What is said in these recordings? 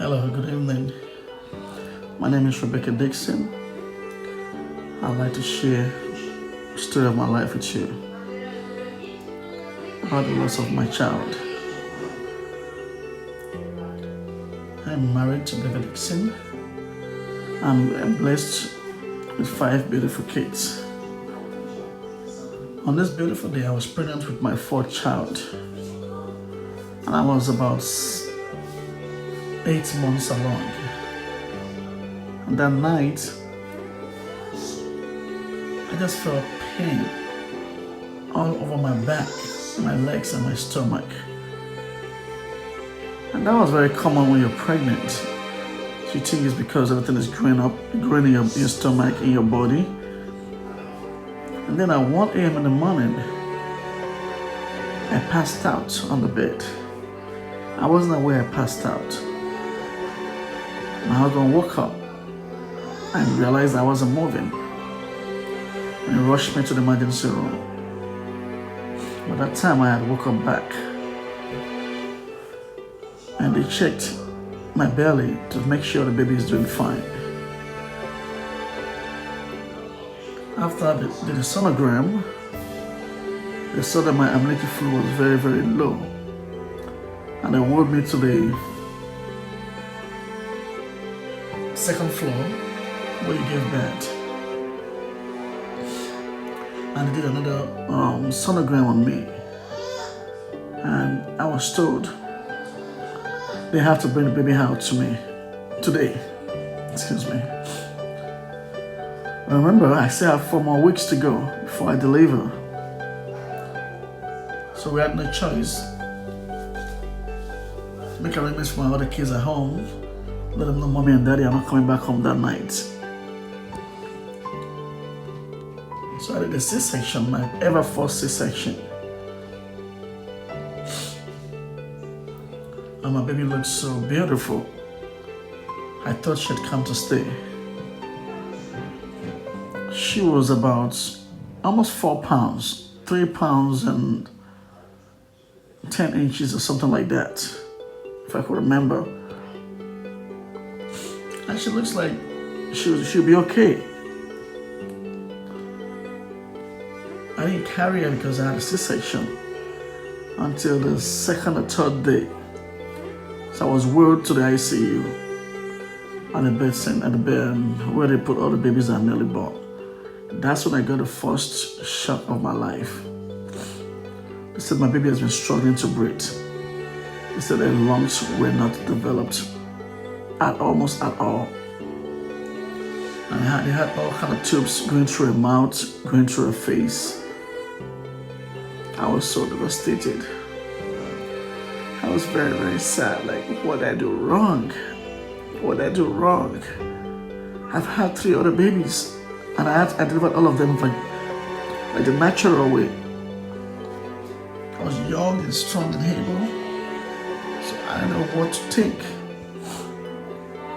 Hello, good evening. My name is Rebecca Dixon. I'd like to share a story of my life with you about the loss of my child. I'm married to David Dixon. I'm blessed with 5 beautiful kids. On this beautiful day, I was pregnant with my 4th child, and I was about 8 months along. And that night, I just felt pain all over my back, my legs, and my stomach. And that was very common when you're pregnant. You think it's because everything is growing in your stomach, in your body. And then at 1 a.m. in the morning, I passed out on the bed. I wasn't aware I passed out. My husband woke up and realized I wasn't moving. And he rushed me to the emergency room. By that time, I had woke up back. And they checked my belly to make sure the baby is doing fine. After they did the sonogram, they saw that my amniotic fluid was very, very low. And they wheeled me to the 2nd floor where you gave birth. And they did another sonogram on me. And I was told they have to bring the baby out to me today. Excuse me. Remember, I still have 4 more weeks to go before I deliver. So we had no choice. Make arrangements for my other kids at home. Let them know mommy and daddy are not coming back home that night. So I did a C-section, my ever first C-section. And my baby looked so beautiful. I thought she'd come to stay. She was about almost 4 pounds, 3 pounds and 10 inches or something like that, if I could remember. And she looks like she'll be okay. I didn't carry her because I had a C-section until the 2nd or 3rd day. So I was wheeled to the ICU and at the bed where they put all the babies that are nearly born. That's when I got the first shock of my life. They said my baby has been struggling to breathe. They said their lungs were not developed almost at all. And they had all kind of tubes going through her mouth, going through her face. I was so devastated. I was very, very sad. Like, what did I do wrong? What did I do wrong? I've had 3 other babies, and I delivered all of them like the natural way. I was young and strong and able, so I didn't know what to think.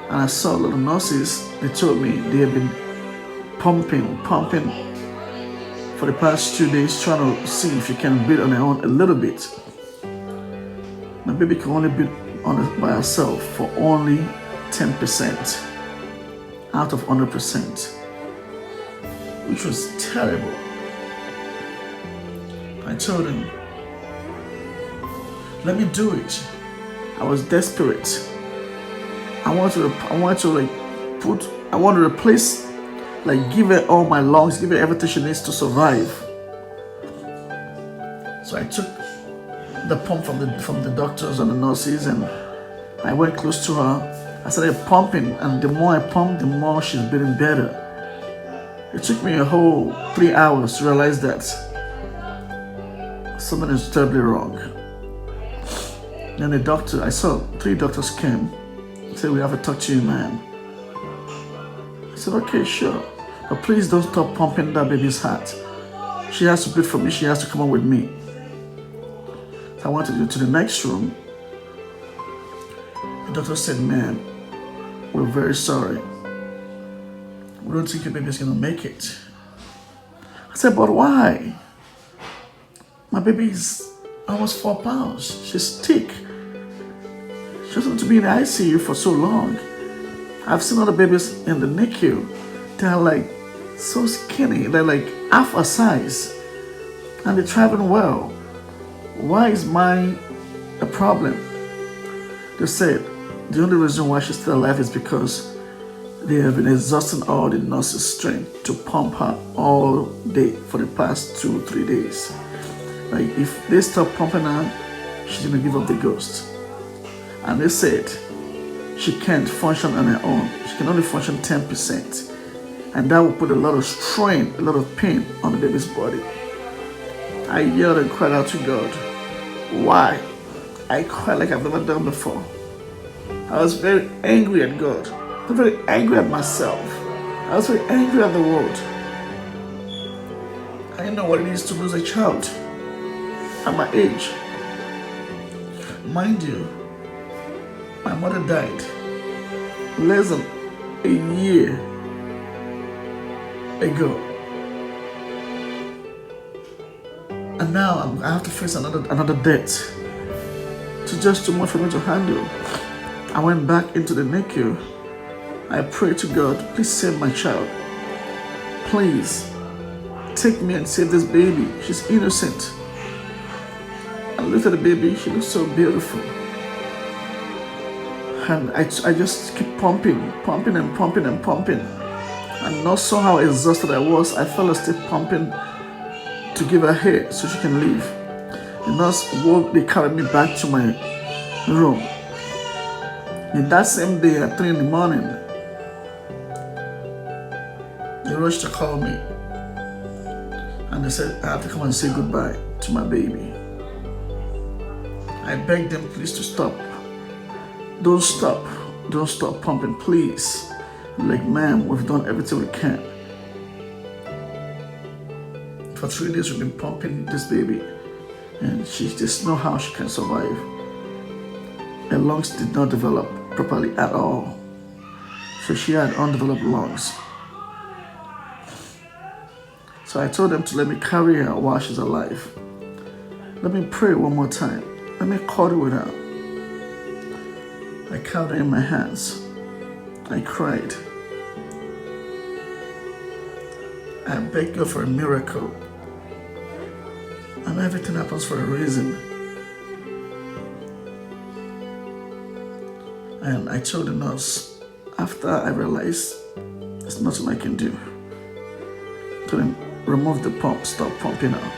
And I saw a lot of nurses. They told me they had been pumping for the past 2 days, trying to see if you can breathe on her own a little bit. My baby can only breathe by herself for only 10% out of 100%, which was terrible. I told him, let me do it. I was desperate. I wanted to replace, give her all my lungs, give her everything she needs to survive. So I took the pump from the doctors and the nurses, and I went close to her. I started pumping, and the more I pumped, the more she's breathing better. It took me a whole 3 hours to realize that something is terribly wrong. Then I saw 3 doctors came. They said, we have to talk to you, man. I said, okay, sure. But please don't stop pumping that baby's heart. She has to breathe for me. She has to come on with me. So I went to the next room. The doctor said, man, we're very sorry. We don't think your baby's gonna make it. I said, but why? My baby is almost 4 pounds. She's thick. She doesn't want to be in the ICU for so long. I've seen other babies in the NICU. They're like so skinny. They're like half a size. And they're thriving well. Why is mine a problem? They said the only reason why she's still alive is because they have been exhausting all the nurses' strength to pump her all day for the past 2-3 days. Like if they stop pumping her, she's gonna give up the ghost. And they said she can't function on her own. She can only function 10%. And that will put a lot of strain, a lot of pain on the baby's body. I yelled and cried out to God. Why? I cried like I've never done before. I was very angry at God. I was very angry at myself. I was very angry at the world. I didn't know what it is to lose a child at my age. Mind you, my mother died less than a year ago. And now I have to face another death. It's just too much for me to handle. I went back into the NICU. I prayed to God, please save my child. Please, take me and save this baby. She's innocent. I looked at the baby, she looks so beautiful. And I just keep pumping. And not so how exhausted I was, I fell asleep pumping to give her hair so she can leave. The nurse they carried me back to my room. In that same day at 3 in the morning, they rushed to call me. And they said I have to come and say goodbye to my baby. I begged them please to stop. Don't stop pumping, please. Like, ma'am, we've done everything we can. For 3 days we've been pumping this baby, and she just know how she can survive. Her lungs did not develop properly at all, so she had undeveloped lungs. So I told them to let me carry her while she's alive. Let me pray one more time. Let me cuddle with her. I carried her in my hands. I cried. I begged God for a miracle. And everything happens for a reason. And I told the nurse, after I realized there's nothing I can do, to them, remove the pump, stop pumping her.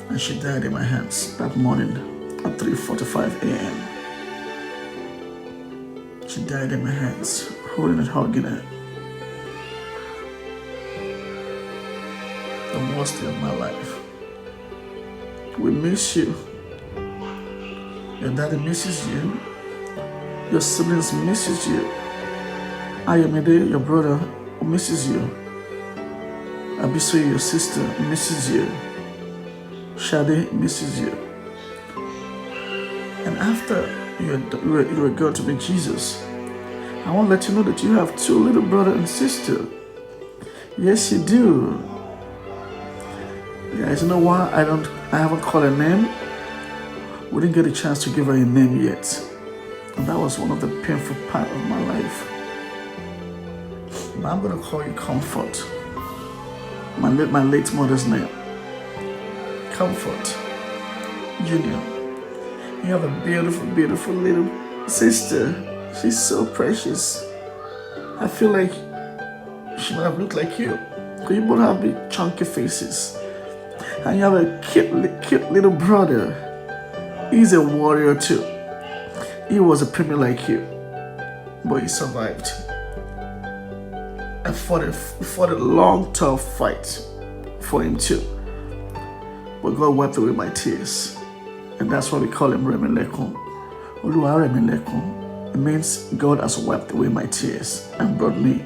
And she died in my hands that morning at 3:45 a.m. She died in my hands, holding and hugging her. The worst day of my life. We miss you. Your daddy misses you. Your siblings misses you. Ayomide, your brother, misses you. Abisoye, your sister, misses you. Shade misses you. And after you were God to meet Jesus, I want to let you know that you have 2 little brother and sister. Yes, you do. Guys, you know why I haven't called her name? We didn't get a chance to give her a name yet. And that was one of the painful parts of my life. But I'm going to call you Comfort. My late mother's name. Comfort Junior. You have a beautiful, beautiful little sister. She's so precious. I feel like she might have looked like you. Because you both have big chunky faces. And you have a cute little brother. He's a warrior too. He was a premier like you, but he survived. I fought a long, tough fight for him too. But God wiped away my tears. And that's why we call him Remilekun. Oluwa Remilekun. It means God has wiped away my tears and brought me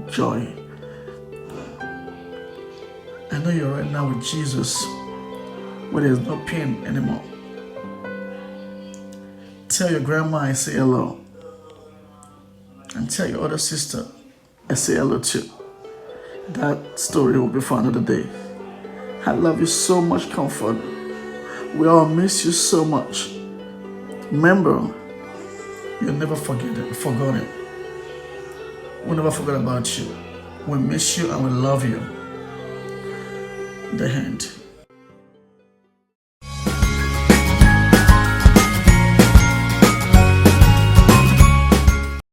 joy. I know you're right now with Jesus, where there's no pain anymore. Tell your grandma I say hello. And tell your other sister I say hello too. That story will be for another day. I love you so much, Comfort. We all miss you so much. Remember, you'll never forgotten. We'll never forget about you. We miss you and we love you. The end.